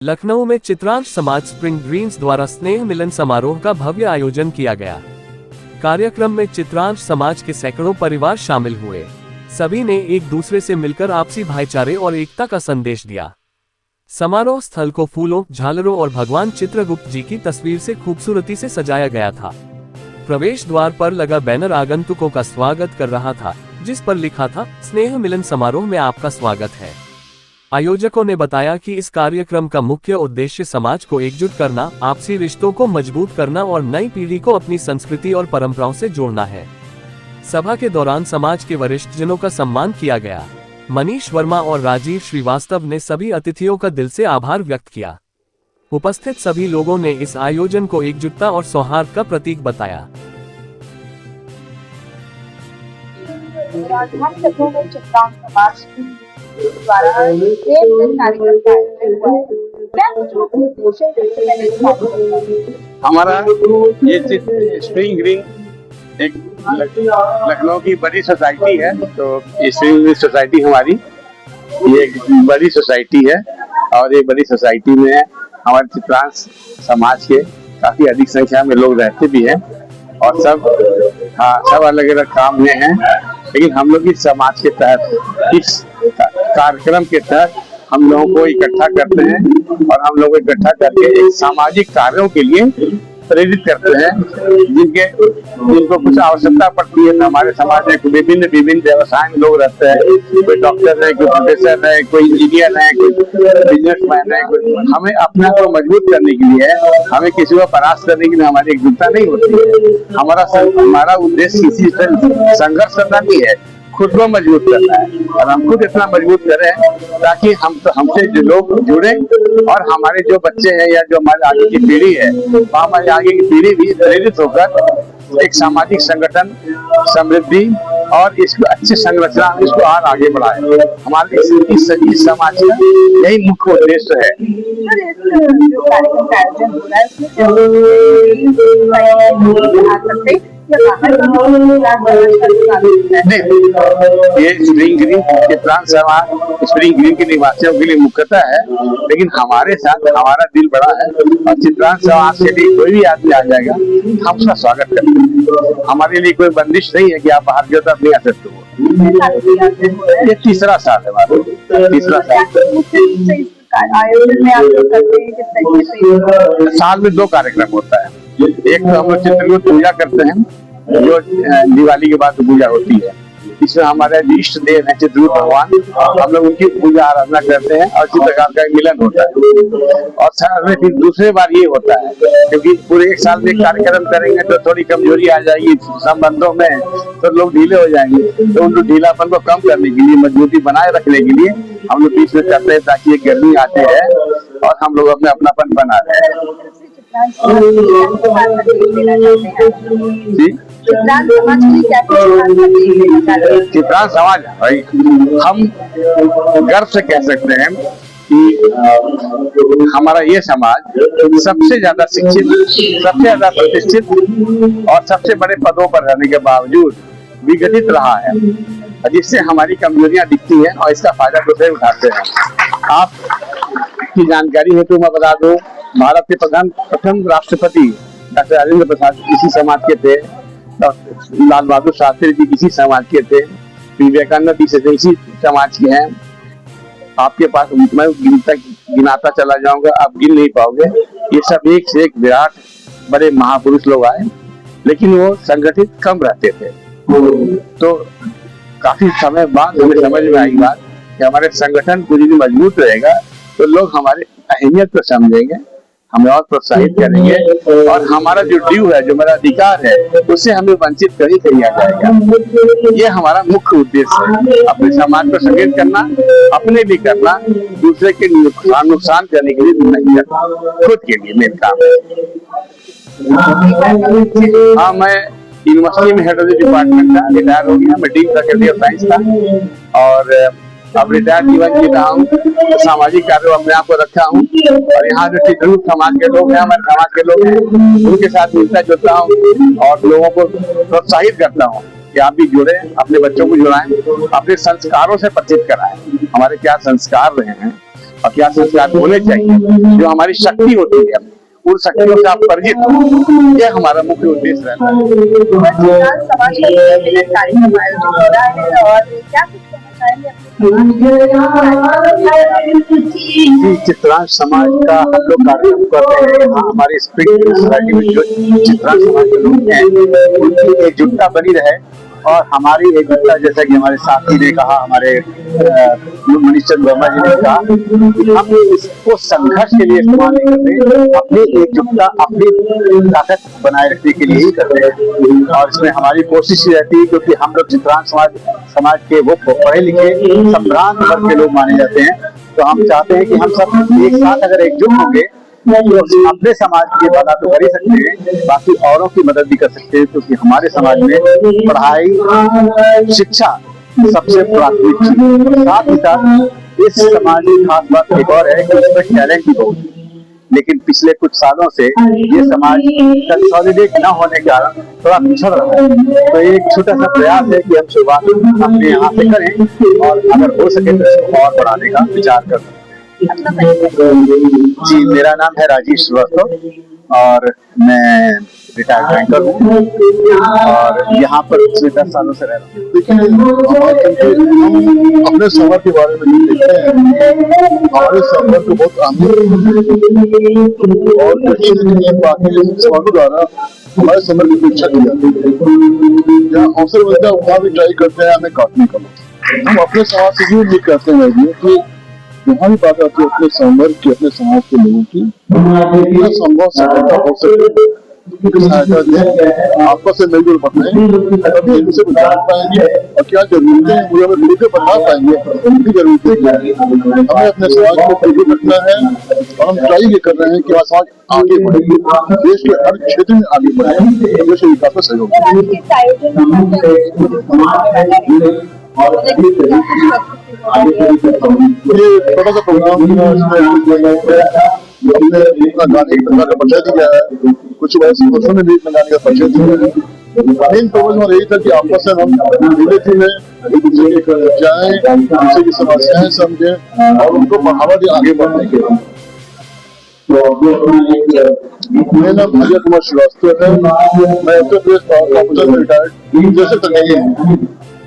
लखनऊ में चित्रांश समाज spring Green's द्वारा स्नेह मिलन समारोह का भव्य आयोजन किया गया। कार्यक्रम में चित्रांश समाज के सैकड़ों परिवार शामिल हुए। सभी ने एक दूसरे से मिलकर आपसी भाईचारे और एकता का संदेश दिया। समारोह स्थल को फूलों, झालरों और भगवान चित्रगुप्त जी की तस्वीर से खूबसूरती से सजाया गया था। प्रवेश द्वार पर लगा बैनर आगंतुकों का स्वागत कर रहा था, जिस पर लिखा था, स्नेह मिलन समारोह में आपका स्वागत है। आयोजकों ने बताया कि इस कार्यक्रम का मुख्य उद्देश्य समाज को एकजुट करना, आपसी रिश्तों को मजबूत करना और नई पीढ़ी को अपनी संस्कृति और परंपराओं से जोड़ना है। सभा के दौरान समाज के वरिष्ठ जनों का सम्मान किया गया। मनीष वर्मा और राजीव श्रीवास्तव ने सभी अतिथियों का दिल से आभार व्यक्त किया। उपस्थित सभी लोगों ने इस आयोजन को एकजुटता और सौहार्द का प्रतीक बताया। द्वारा कार्यक्रम का हमारा ये स्प्रिंग ग्रीन एक लखनऊ की बड़ी सोसाइटी है। तो ये स्प्रिंग ग्रीन सोसाइटी हमारी ये एक बड़ी सोसाइटी है और ये बड़ी सोसाइटी में हमारे चित्रांश समाज के काफी अधिक संख्या में लोग रहते भी हैं और सब अलग अलग काम में हैं। लेकिन हम लोग इस समाज के तहत, इस कार्यक्रम के तहत हम लोगों को इकट्ठा करते हैं और हम लोग इकट्ठा करके एक सामाजिक कार्यों के लिए प्रेरित करते हैं, जिनको कुछ आवश्यकता पड़ती है। तो हमारे समाज में विभिन्न व्यवसाय में लोग रहते हैं, कोई डॉक्टर है, कोई प्रोफेसर है, कोई इंजीनियर है, कोई बिजनेसमैन है। हमें अपना को मजबूत करने के लिए, हमें किसी को परास्त करने के लिए हमारी एकजुटता नहीं होती है। हमारा उद्देश्य किसी से संघर्ष करना नहीं है, खुद को मजबूत करना है और हम खुद इतना मजबूत करें ताकि हमसे जो लोग जुड़े और हमारे जो बच्चे हैं या जो हमारे आगे की पीढ़ी है, हमारे आगे की पीढ़ी भी प्रेरित होकर एक सामाजिक संगठन, समृद्धि और इसको अच्छी संरचना, इसको और आगे बढ़ाए। हमारे इस समाज का यही मुख्य उद्देश्य है। ये स्प्रिंग ग्रीन चित्रांश समाज स्प्रिंग ग्रीन के निवासियों के लिए मुख्यतः है, लेकिन हमारे साथ हमारा दिल बड़ा है और चित्रांश समाज के लिए कोई भी आदमी आ जाएगा, हम उसका स्वागत करते हैं। हमारे लिए कोई बंदिश नहीं है कि आप बाहर जो नहीं आ सकते हो। ये तीसरा साल है हमारा, तीसरा साल। आयोजन में आप लोग करते हैं, किस तरीके से? साल में 2 कार्यक्रम होता है। एक तो हम लोग चित्रगुप्त पूजा करते हैं, जो दिवाली के बाद पूजा होती है। इसमें हमारे इष्ट देव है चित्रगुप्त भगवान, हम लोग उनकी पूजा आराधना करते हैं और इसी प्रकार का मिलन होता है। और साल में फिर दूसरे बार ये होता है, क्योंकि पूरे एक साल में कार्यक्रम करेंगे तो थोड़ी कमजोरी आ जाएगी संबंधों में, तो लोग ढीले हो जाएंगे। तो उनको ढीलापन को कम करने के लिए, मजबूती बनाए रखने के लिए हम लोग बीच में करते हैं, ताकि ये गर्मी आते हैं और हम लोग अपने अपनापन बना रहे हैं। चित्रांश समाज भाई, हम गर्व से कह सकते हैं कि हमारा ये समाज सबसे ज्यादा शिक्षित, सबसे ज्यादा प्रतिष्ठित और सबसे बड़े पदों पर रहने के बावजूद विघटित रहा है, जिससे हमारी कमजोरियां दिखती हैं और इसका फायदा दूसरे उठाते हैं। आपकी जानकारी हेतु मैं बता दूं, भारत के प्रथम राष्ट्रपति डॉक्टर राजेंद्र प्रसाद इसी समाज के थे, लाल बहादुर शास्त्री जी इसी समाज के थे, विवेकानंद इसी समाज के हैं। आपके पास मैं गिनाता चला जाऊंगा, आप गिन नहीं पाओगे। ये सब एक से एक विराट बड़े महापुरुष लोग आए, लेकिन वो संगठित कम रहते थे। तो काफी समय बाद हमें समझ में आई बात कि हमारे संगठन कुछ भी मजबूत रहेगा तो लोग हमारे अहमियत को समझेंगे, हमें और प्रोत्साहित करेंगे और हमारा जो ड्यू है, जो मेरा अधिकार है, उससे हमें वंचित नहीं किया जाएगा। ये हमारा मुख्य उद्देश्य है, अपने समाज को संगठित करना, अपने भी करना, दूसरे के नुकसान करने के लिए नहीं करना, खुद के लिए मेन काम है। हाँ, मैं यूनिवर्सिटी में हेड ऑफ द डिपार्टमेंट था, रिटायर हो गया। मैं डीन फैकल्टी ऑफ साइंस था और अब रिटायर्ड जीवन जी रहा हूँ। सामाजिक कार्यों अपने आप को रखा हूँ और यहाँ जो चित्रगुप्त समाज के लोग हैं, हमारे समाज के लोग हैं, उनके साथ मिलता जुलता हूँ और लोगों को प्रोत्साहित करता हूँ कि आप भी जुड़े, अपने बच्चों को जुड़ाएं, अपने संस्कारों से परिचित कराएं, हमारे क्या संस्कार रहे हैं, और क्या संस्कार होने चाहिए, जो हमारी शक्ति होती है, उन शक्तियों से आप परिचित हो, यह हमारा मुख्य उद्देश्य रहता है। चित्रांश समाज का कार्यक्रम आयोजित हो रहा है और क्या कुछ कहना चाहेंगे जी, चित्रांश समाज का हम लोग कार्यक्रम करते हैं। यहाँ हमारे स्प्रिंग सोसाइटी में जो चित्रांश समाज के लोग हैं, उनकी एकजुटता बनी रहे और हमारी एकजुटता, जैसा कि हमारे साथी ने कहा, हमारे मनीष चंद्र वर्मा जी ने कहा कि हम इसको संघर्ष के लिए इस्तेमाल नहीं करते, अपनी एकजुटता, अपनी ताकत बनाए रखने के लिए ही करते हैं। और इसमें हमारी कोशिश ही रहती है, क्योंकि हम लोग चित्रांश समाज के वो पढ़े लिखे संभ्रांत वर्ग के लोग माने जाते हैं, तो हम चाहते हैं कि हम सब एक साथ अगर एकजुट होंगे तो अपने समाज की भला तो कर ही सकते हैं, बाकी औरों की मदद भी कर सकते हैं, क्योंकि हमारे समाज में पढ़ाई, शिक्षा सबसे प्राथमिक चीज। साथ ही साथ इस समाज की खास बात एक और है कि इसमें टैलेंट भी बहुत है, लेकिन पिछले कुछ सालों से ये समाज कंसोलिडेट न होने के कारण थोड़ा पिछड़ रहा है। तो एक छोटा सा प्रयास है कि हम शुरुआत अपने यहाँ से करें और अगर हो सके तो इसको और बढ़ाने का विचार करें। जी, मेरा नाम है राजेश श्रीवास्तव और मैं रिटायर्ड बैंकर हूँ और यहाँ पर पिछले 10 सालों से रह रहा हूँ। देखिए, हम अपने समर के बारे में नहीं देखते हैं, हमारे समर को बहुत अहमियत और कहीं न कहीं बाकी समाजों द्वारा हमारे समर की उपेक्षा की जाती है। जहाँ अवसर मिलता है वहाँ भी ट्राई करते हैं हमें काटने का। हम अपने समाज से भी उम्मीद करते हैं कि यहाँ भी बात आती है अपने समर की, अपने समाज के लोगों की संभव सहायता हो सके, सहायता दें, आपस से मिलजुल बनाए, तभी एक दूसरे को जान पाएंगे और क्या जरूरतें हैं वो हमें मिलकर बता पाएंगे। उनकी जरूरतें क्या है, हमें अपने समाज को प्रेरित रखना है और हम ट्राई ये कर रहे हैं कि हमारा समाज आगे बढ़े, देश के हर क्षेत्र में आगे बढ़े, देश के विकास में सहयोग। ये छोटा सा प्रोग्राम गाने का परिचय दिया है, कुछ वर्षों में भी गाने का परिचय दिया है। मेन पर्पज हमारा यही था कि आपस में हम यूनिटी में एक दूसरे के जाएं, दूसरे की समस्याएं समझें और उनको बढ़ावा दें आगे बढ़ने के लिए। मेरा नाम अजय कुमार श्रीवास्तव है, मैं उत्तर प्रदेश पावर कॉर्पोरेशन में रिटायर्ड जैसे तक नहीं हूँ।